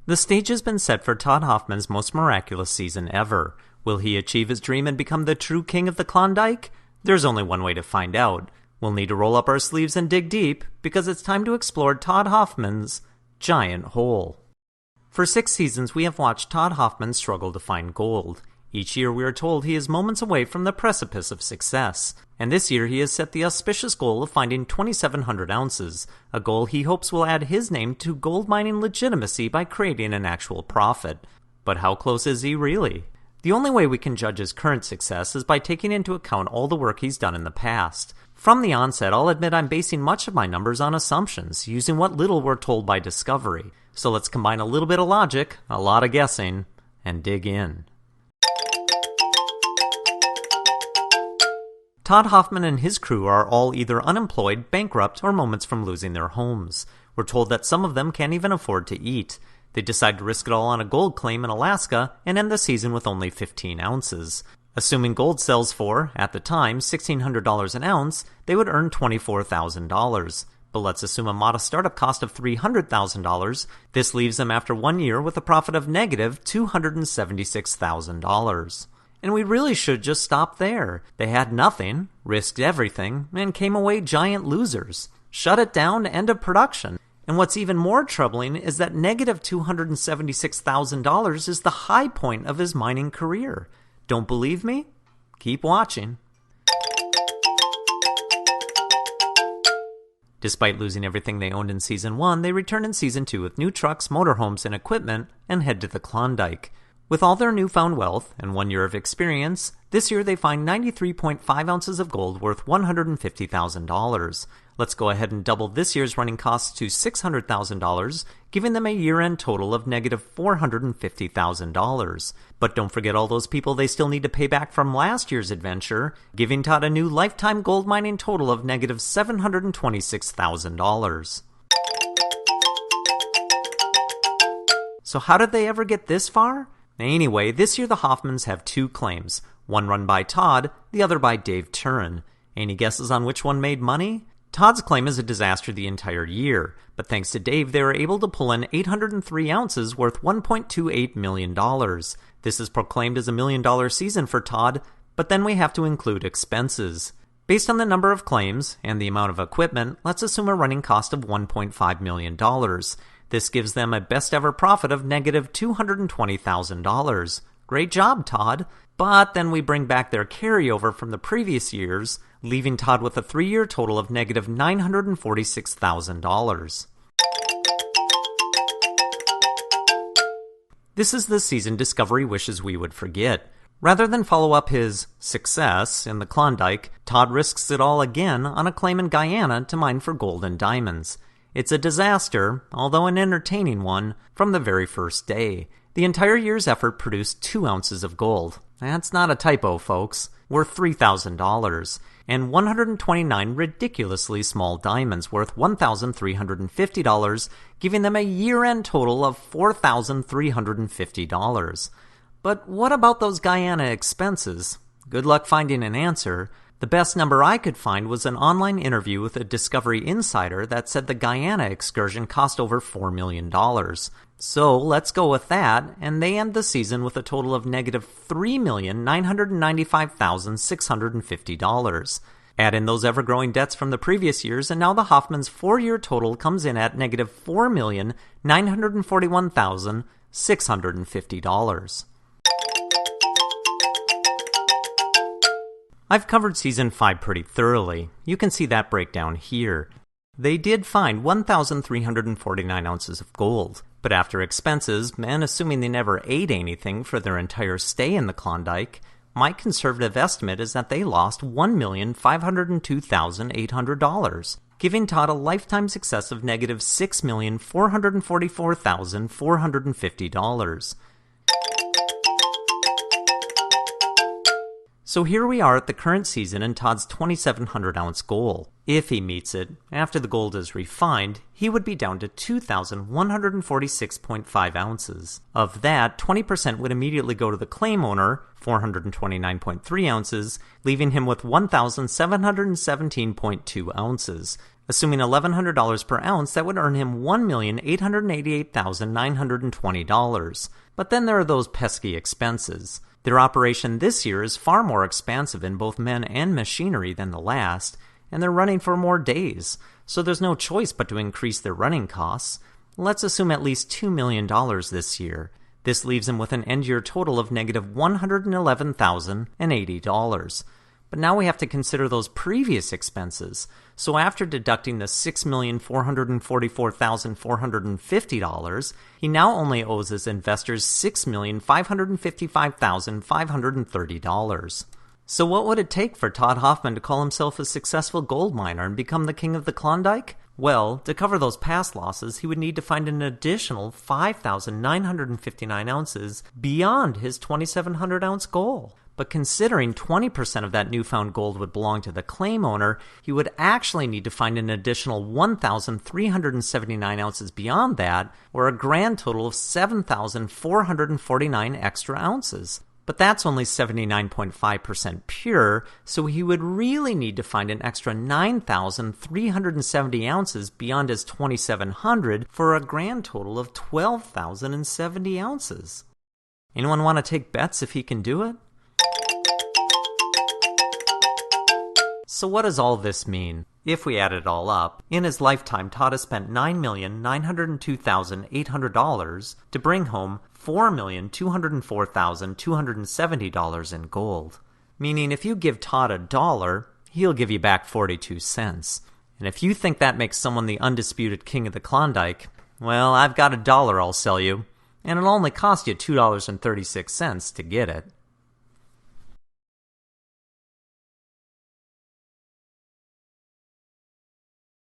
The stage has been set for Todd Hoffman's most miraculous season ever. Will he achieve his dream and become the true king of the Klondike? There's only one way to find out. We'll need to roll up our sleeves and dig deep, because it's time to explore Todd Hoffman's giant hole. For 6 seasons, we have watched Todd Hoffman struggle to find gold. Each year we are told he is moments away from the precipice of success, and this year he has set the auspicious goal of finding 2,700 ounces, a goal he hopes will add his name to gold mining legitimacy by creating an actual profit. But how close is he really? The only way we can judge his current success is by taking into account all the work he's done in the past. From the onset, I'll admit I'm basing much of my numbers on assumptions, using what little we're told by Discovery. So let's combine a little bit of logic, a lot of guessing, and dig in. Todd Hoffman and his crew are all either unemployed, bankrupt, or moments from losing their homes. We're told that some of them can't even afford to eat. They decide to risk it all on a gold claim in Alaska and end the season with only 15 ounces. Assuming gold sells for, at the time, $1,600 an ounce, they would earn $24,000. But let's assume a modest startup cost of $300,000. This leaves them after 1 year with a profit of negative $276,000. And we really should just stop there. They had nothing, risked everything, and came away giant losers. Shut it down, end of production. And what's even more troubling is that negative $276,000 is the high point of his mining career. Don't believe me? Keep watching. Despite losing everything they owned in Season 1, they return in Season 2 with new trucks, motorhomes, and equipment, and head to the Klondike. With all their newfound wealth and 1 year of experience, this year they find 93.5 ounces of gold worth $150,000. Let's go ahead and double this year's running costs to $600,000, giving them a year-end total of negative $450,000. But don't forget all those people they still need to pay back from last year's adventure, giving Todd a new lifetime gold mining total of negative $726,000. So how did they ever get this far? Anyway, this year the Hoffmans have 2 claims, one run by Todd, the other by Dave Turin. Any guesses on which one made money? Todd's claim is a disaster the entire year, but thanks to Dave they were able to pull in 803 ounces worth $1.28 million. This is proclaimed as a $1 million season for Todd, but then we have to include expenses. Based on the number of claims and the amount of equipment, let's assume a running cost of $1.5 million. This gives them a best ever profit of negative $220,000. Great job, Todd. But then we bring back their carryover from the previous years, leaving Todd with a 3-year total of negative $946,000. This is the season Discovery wishes we would forget. Rather than follow up his success in the Klondike, Todd risks it all again on a claim in Guyana to mine for gold and diamonds. It's a disaster, although an entertaining one, from the very first day. The entire year's effort produced 2 ounces of gold. That's not a typo, folks. Worth $3,000. And 129 ridiculously small diamonds worth $1,350, giving them a year-end total of $4,350. But what about those Guyana expenses? Good luck finding an answer. The best number I could find was an online interview with a Discovery insider that said the Guyana excursion cost over $4 million. So let's go with that, and they end the season with a total of negative $3,995,650. Add in those ever-growing debts from the previous years, and now the Hoffmans' 4-year total comes in at negative $4,941,650. I've covered Season 5 pretty thoroughly. You can see that breakdown here. They did find 1,349 ounces of gold, but after expenses, and assuming they never ate anything for their entire stay in the Klondike, my conservative estimate is that they lost $1,502,800, giving Todd a lifetime success of negative $6,444,450. So here we are at the current season and Todd's 2,700 ounce goal. If he meets it, after the gold is refined, he would be down to 2,146.5 ounces. Of that, 20% would immediately go to the claim owner, 429.3 ounces, leaving him with 1,717.2 ounces. Assuming $1,100 per ounce, that would earn him $1,888,920. But then there are those pesky expenses. Their operation this year is far more expansive in both men and machinery than the last, and they're running for more days, so there's no choice but to increase their running costs. Let's assume at least $2 million this year. This leaves him with an end-year total of negative $111,080. But now we have to consider those previous expenses. So after deducting the $6,444,450, he now only owes his investors $6,555,530. So what would it take for Todd Hoffman to call himself a successful gold miner and become the king of the Klondike? Well, to cover those past losses, he would need to find an additional 5,959 ounces beyond his 2,700-ounce goal. But considering 20% of that newfound gold would belong to the claim owner, he would actually need to find an additional 1,379 ounces beyond that, or a grand total of 7,449 extra ounces. But that's only 79.5% pure, so he would really need to find an extra 9,370 ounces beyond his 2,700 for a grand total of 12,070 ounces. Anyone want to take bets if he can do it? So what does all this mean? If we add it all up, in his lifetime, Todd has spent $9,902,800 to bring home $4,204,270 in gold. Meaning if you give Todd $1, he'll give you back 42 cents. And if you think that makes someone the undisputed king of the Klondike, well, I've got $1 I'll sell you, and it'll only cost you $2.36 to get it.